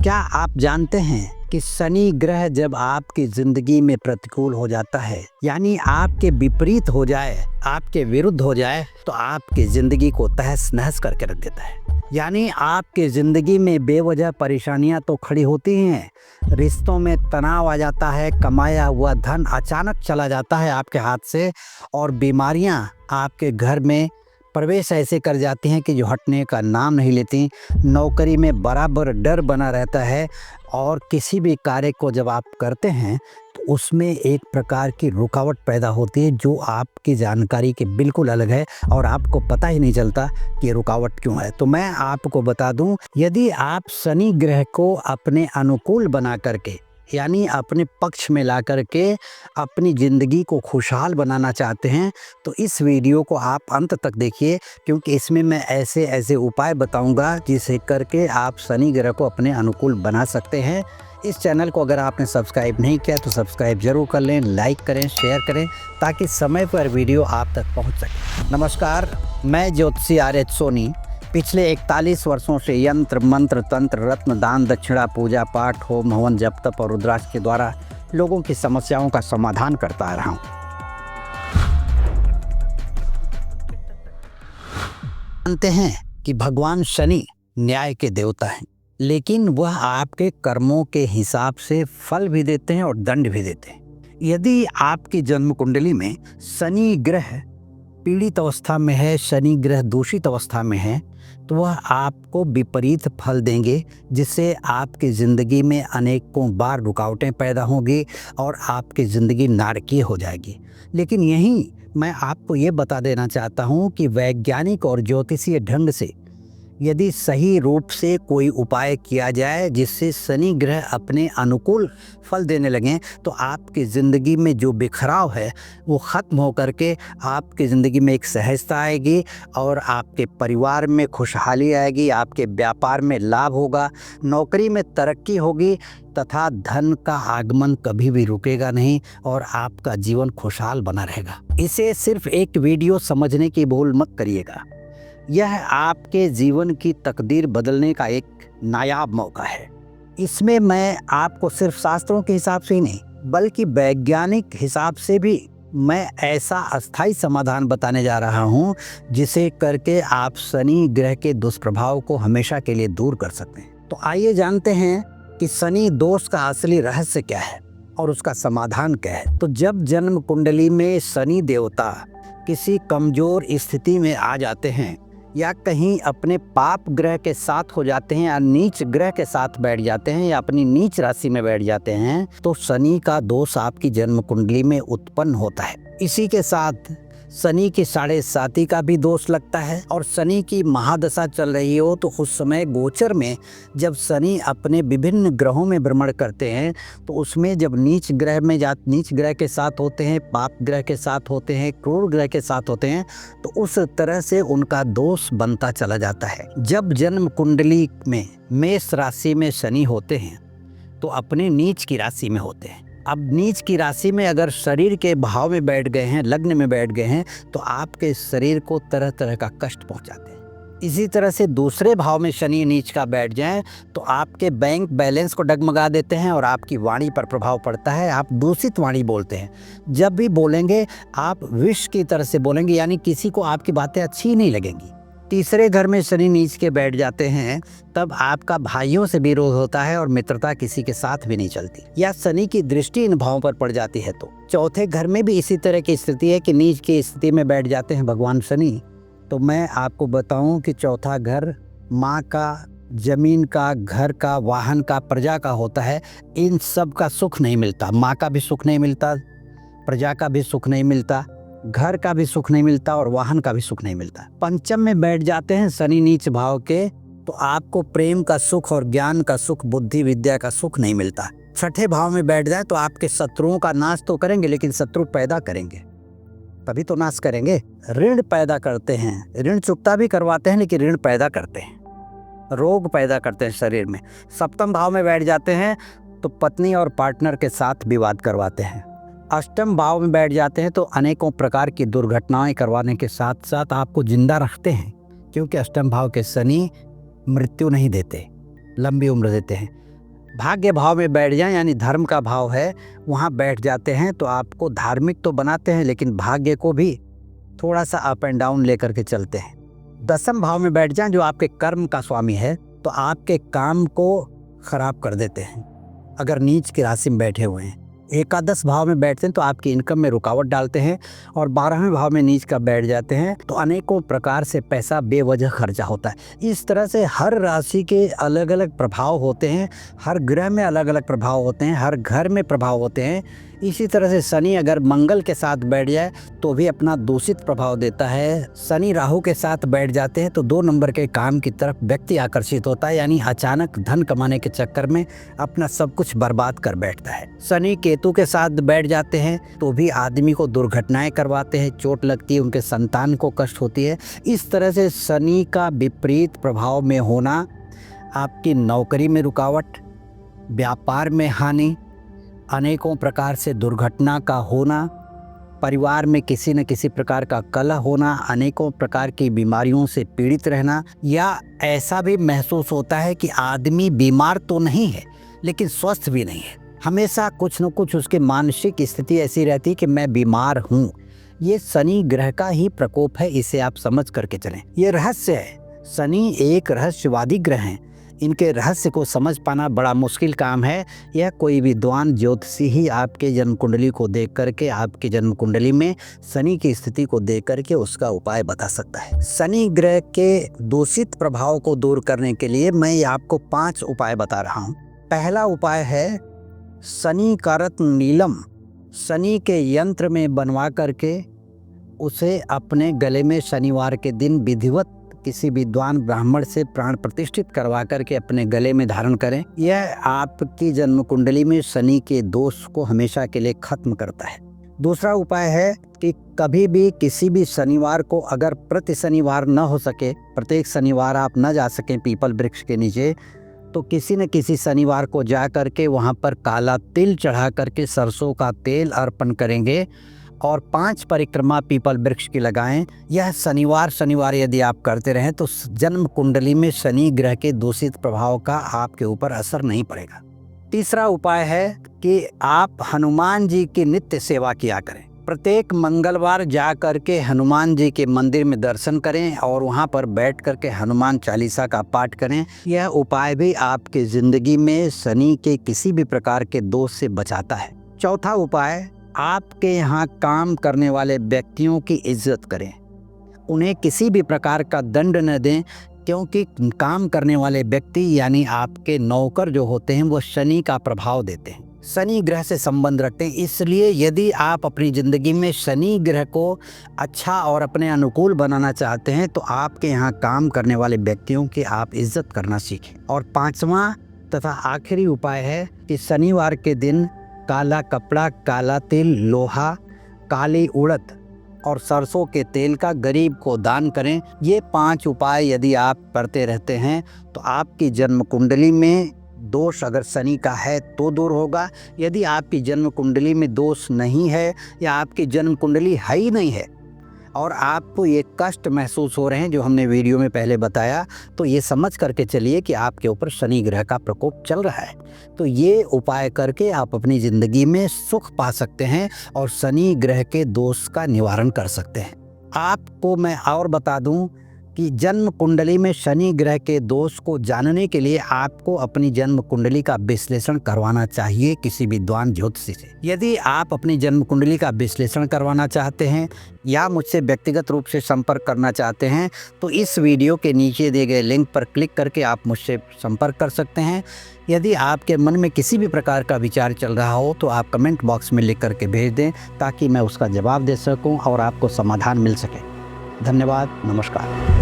क्या आप जानते हैं कि शनि ग्रह जब आपकी जिंदगी में प्रतिकूल हो जाता है, यानी आपके विपरीत हो जाए, आपके विरुद्ध हो जाए, तो आपकी जिंदगी को तहस नहस करके रख देता है। यानी आपकी जिंदगी में बेवजह परेशानियां तो खड़ी होती हैं, रिश्तों में तनाव आ जाता है, कमाया हुआ धन अचानक चला जाता है आपके हाथ से, और बीमारियां आपके घर में प्रवेश ऐसे कर जाती हैं कि जो हटने का नाम नहीं लेती। नौकरी में बराबर डर बना रहता है, और किसी भी कार्य को जब आप करते हैं तो उसमें एक प्रकार की रुकावट पैदा होती है जो आपकी जानकारी के बिल्कुल अलग है, और आपको पता ही नहीं चलता कि रुकावट क्यों है। तो मैं आपको बता दूं, यदि आप शनि ग्रह को अपने अनुकूल बना करके, यानी अपने पक्ष में ला करके अपनी ज़िंदगी को खुशहाल बनाना चाहते हैं, तो इस वीडियो को आप अंत तक देखिए, क्योंकि इसमें मैं ऐसे ऐसे उपाय बताऊंगा जिसे करके आप शनि ग्रह को अपने अनुकूल बना सकते हैं। इस चैनल को अगर आपने सब्सक्राइब नहीं किया तो सब्सक्राइब जरूर कर लें, लाइक करें, शेयर करें, ताकि समय पर वीडियो आप तक पहुँच सके। नमस्कार, मैं ज्योतिषी आर.एच. सोनी पिछले 41 वर्षों से यंत्र मंत्र तंत्र रत्न दान दक्षिणा पूजा पाठ होम हवन जप तप और रुद्राक्ष के द्वारा लोगों की समस्याओं का समाधान करता आ रहा हूँ। जानते हैं कि भगवान शनि न्याय के देवता हैं, लेकिन वह आपके कर्मों के हिसाब से फल भी देते हैं और दंड भी देते हैं। यदि आपकी जन्म कुंडली में शनि ग्रह पीड़ित अवस्था में है, शनि ग्रह दूषित अवस्था में है, तो वह आपको विपरीत फल देंगे, जिससे आपकी ज़िंदगी में अनेकों बार रुकावटें पैदा होंगी और आपकी ज़िंदगी नारकीय हो जाएगी। लेकिन यहीं मैं आपको ये बता देना चाहता हूँ कि वैज्ञानिक और ज्योतिषीय ढंग से यदि सही रूप से कोई उपाय किया जाए जिससे शनि ग्रह अपने अनुकूल फल देने लगें, तो आपकी ज़िंदगी में जो बिखराव है वो ख़त्म हो करके आपकी ज़िंदगी में एक सहजता आएगी, और आपके परिवार में खुशहाली आएगी, आपके व्यापार में लाभ होगा, नौकरी में तरक्की होगी, तथा धन का आगमन कभी भी रुकेगा नहीं, और आपका जीवन खुशहाल बना रहेगा। इसे सिर्फ एक वीडियो समझने की भूल मत करिएगा। यह आपके जीवन की तकदीर बदलने का एक नायाब मौका है। इसमें मैं आपको सिर्फ शास्त्रों के हिसाब से ही नहीं, बल्कि वैज्ञानिक हिसाब से भी मैं ऐसा अस्थाई समाधान बताने जा रहा हूं, जिसे करके आप शनि ग्रह के दुष्प्रभाव को हमेशा के लिए दूर कर सकते हैं। तो आइए जानते हैं कि शनि दोष का असली रहस्य क्या है और उसका समाधान क्या है। तो जब जन्म कुंडली में शनि देवता किसी कमजोर स्थिति में आ जाते हैं, या कहीं अपने पाप ग्रह के साथ हो जाते हैं, या नीच ग्रह के साथ बैठ जाते हैं, या अपनी नीच राशि में बैठ जाते हैं, तो शनि का दोष आपकी जन्म कुंडली में उत्पन्न होता है। इसी के साथ शनि की 7.5 का भी दोष लगता है, और शनि की महादशा चल रही हो तो उस समय गोचर में जब शनि अपने विभिन्न ग्रहों में भ्रमण करते हैं, तो उसमें जब नीच ग्रह के साथ होते हैं, पाप ग्रह के साथ होते हैं, क्रूर ग्रह के साथ होते हैं, तो उस तरह से उनका दोष बनता चला जाता है। जब जन्म कुंडली में मेष राशि में शनि होते हैं तो अपने नीच की राशि में होते हैं। अब नीच की राशि में अगर शरीर के भाव में बैठ गए हैं, लग्न में बैठ गए हैं, तो आपके शरीर को तरह तरह का कष्ट पहुंचाते हैं। इसी तरह से दूसरे भाव में शनि नीच का बैठ जाए तो आपके बैंक बैलेंस को डगमगा देते हैं, और आपकी वाणी पर प्रभाव पड़ता है। आप दूषित वाणी बोलते हैं, जब भी बोलेंगे आप विष की तरह से बोलेंगे, यानी किसी को आपकी बातें अच्छी नहीं लगेंगी। तीसरे घर में शनि नीच के बैठ जाते हैं, तब आपका भाइयों से विरोध होता है और मित्रता किसी के साथ भी नहीं चलती, या शनि की दृष्टि इन भावों पर पड़ जाती है। तो चौथे घर में भी इसी तरह की स्थिति है कि नीच की स्थिति में बैठ जाते हैं भगवान शनि। तो मैं आपको बताऊं कि चौथा घर माँ का, जमीन का, घर का, वाहन का, प्रजा का होता है। इन सब का सुख नहीं मिलता, माँ का भी सुख नहीं मिलता, प्रजा का भी सुख नहीं मिलता, घर का भी सुख नहीं मिलता, और वाहन का भी सुख नहीं मिलता। पंचम में बैठ जाते हैं शनि नीच भाव के, तो आपको प्रेम का सुख और ज्ञान का सुख, बुद्धि विद्या का सुख नहीं मिलता। छठे भाव में बैठ जाए तो आपके शत्रुओं का नाश तो करेंगे, लेकिन शत्रु पैदा करेंगे, तभी तो नाश करेंगे। ऋण पैदा करते हैं, ऋण चुकता भी करवाते हैं, लेकिन ऋण पैदा करते हैं, रोग पैदा करते हैं शरीर में। सप्तम भाव में बैठ जाते हैं तो पत्नी और पार्टनर के साथ विवाद करवाते हैं। अष्टम भाव में बैठ जाते हैं तो अनेकों प्रकार की दुर्घटनाएं करवाने के साथ साथ आपको जिंदा रखते हैं, क्योंकि अष्टम भाव के शनि मृत्यु नहीं देते, लंबी उम्र देते हैं। भाग्य भाव में बैठ जाएं, यानी धर्म का भाव है, वहाँ बैठ जाते हैं तो आपको धार्मिक तो बनाते हैं लेकिन भाग्य को भी थोड़ा सा अप एंड डाउन लेकर के चलते हैं। दसम भाव में बैठ जाएं जो आपके कर्म का स्वामी है, तो आपके काम को खराब कर देते हैं अगर नीच की राशि में बैठे हुए हैं। एकादश भाव में बैठते हैं तो आपकी इनकम में रुकावट डालते हैं, और 12वें भाव में नीच का बैठ जाते हैं तो अनेकों प्रकार से पैसा बेवजह खर्चा होता है। इस तरह से हर राशि के अलग अलग प्रभाव होते हैं, हर ग्रह में अलग अलग प्रभाव होते हैं, हर घर में प्रभाव होते हैं। इसी तरह से शनि अगर मंगल के साथ बैठ जाए तो भी अपना दूषित प्रभाव देता है। शनि राहु के साथ बैठ जाते हैं तो 2 नंबर के काम की तरफ व्यक्ति आकर्षित होता है, यानी अचानक धन कमाने के चक्कर में अपना सब कुछ बर्बाद कर बैठता है। शनि केतु के साथ बैठ जाते हैं तो भी आदमी को दुर्घटनाएं करवाते हैं, चोट लगती है, उनके संतान को कष्ट होती है। इस तरह से शनि का विपरीत प्रभाव में होना आपकी नौकरी में रुकावट, व्यापार में हानि, अनेकों प्रकार से दुर्घटना का होना, परिवार में किसी न किसी प्रकार का कलह होना, अनेकों प्रकार की बीमारियों से पीड़ित रहना, या ऐसा भी महसूस होता है कि आदमी बीमार तो नहीं है लेकिन स्वस्थ भी नहीं है। हमेशा कुछ न कुछ उसकी मानसिक स्थिति ऐसी रहती है कि मैं बीमार हूँ। ये शनि ग्रह का ही प्रकोप है, इसे आप समझ करके चलें। ये रहस्य है। शनि एक रहस्यवादी ग्रह हैं, इनके रहस्य को समझ पाना बड़ा मुश्किल काम है। यह कोई विद्वान ज्योतिषी ही आपके जन्म कुंडली को देख करके, आपके जन्म कुंडली में शनि की स्थिति को देख करके उसका उपाय बता सकता है। शनि ग्रह के दूषित प्रभाव को दूर करने के लिए मैं आपको 5 उपाय बता रहा हूँ। पहला उपाय है शनि का रत्न नीलम शनि के यंत्र में बनवा करके उसे अपने गले में शनिवार के दिन विधिवत किसी विद्वान ब्राह्मण से प्राण प्रतिष्ठित करवा करके अपने गले में धारण करें। यह आपकी जन्म कुंडली में शनि के दोष को हमेशा के लिए खत्म करता है। दूसरा उपाय है कि कभी भी किसी भी शनिवार को, अगर प्रति शनिवार न हो सके, प्रत्येक शनिवार आप न जा सकें पीपल वृक्ष के नीचे, तो किसी न किसी शनिवार को जा करके वहाँ पर काला तिल चढ़ा करके सरसों का तेल अर्पण करेंगे और 5 परिक्रमा पीपल वृक्ष की लगाएं। यह शनिवार यदि आप करते रहें तो जन्म कुंडली में शनि ग्रह के दूषित प्रभाव का आपके ऊपर असर नहीं पड़ेगा। तीसरा उपाय है कि आप हनुमान जी की नित्य सेवा किया करें। प्रत्येक मंगलवार जा करके हनुमान जी के मंदिर में दर्शन करें और वहां पर बैठ करके हनुमान चालीसा का पाठ करें। यह उपाय भी आपकी जिंदगी में शनि के किसी भी प्रकार के दोष से बचाता है। चौथा उपाय, आपके यहाँ काम करने वाले व्यक्तियों की इज्जत करें, उन्हें किसी भी प्रकार का दंड न दें, क्योंकि काम करने वाले व्यक्ति यानी आपके नौकर जो होते हैं वो शनि का प्रभाव देते हैं, शनि ग्रह से संबंध रखते हैं। इसलिए यदि आप अपनी ज़िंदगी में शनि ग्रह को अच्छा और अपने अनुकूल बनाना चाहते हैं तो आपके यहाँ काम करने वाले व्यक्तियों की आप इज्जत करना सीखें। और 5वां तथा आखिरी उपाय है कि शनिवार के दिन काला कपड़ा, काला तिल, लोहा, काली उड़द और सरसों के तेल का गरीब को दान करें। ये 5 उपाय यदि आप करते रहते हैं तो आपकी जन्म कुंडली में दोष अगर शनि का है तो दूर होगा। यदि आपकी जन्म कुंडली में दोष नहीं है या आपकी जन्म कुंडली है ही नहीं है और आपको ये कष्ट महसूस हो रहे हैं जो हमने वीडियो में पहले बताया, तो ये समझ करके चलिए कि आपके ऊपर शनि ग्रह का प्रकोप चल रहा है। तो ये उपाय करके आप अपनी ज़िंदगी में सुख पा सकते हैं और शनि ग्रह के दोष का निवारण कर सकते हैं। आपको मैं और बता दूं कि जन्म कुंडली में शनि ग्रह के दोष को जानने के लिए आपको अपनी जन्म कुंडली का विश्लेषण करवाना चाहिए किसी विद्वान ज्योतिषी से। यदि आप अपनी जन्म कुंडली का विश्लेषण करवाना चाहते हैं या मुझसे व्यक्तिगत रूप से संपर्क करना चाहते हैं तो इस वीडियो के नीचे दिए गए लिंक पर क्लिक करके आप मुझसे संपर्क कर सकते हैं। यदि आपके मन में किसी भी प्रकार का विचार चल रहा हो तो आप कमेंट बॉक्स में लिख करके भेज दें ताकि मैं उसका जवाब दे सकूं और आपको समाधान मिल सके। धन्यवाद, नमस्कार।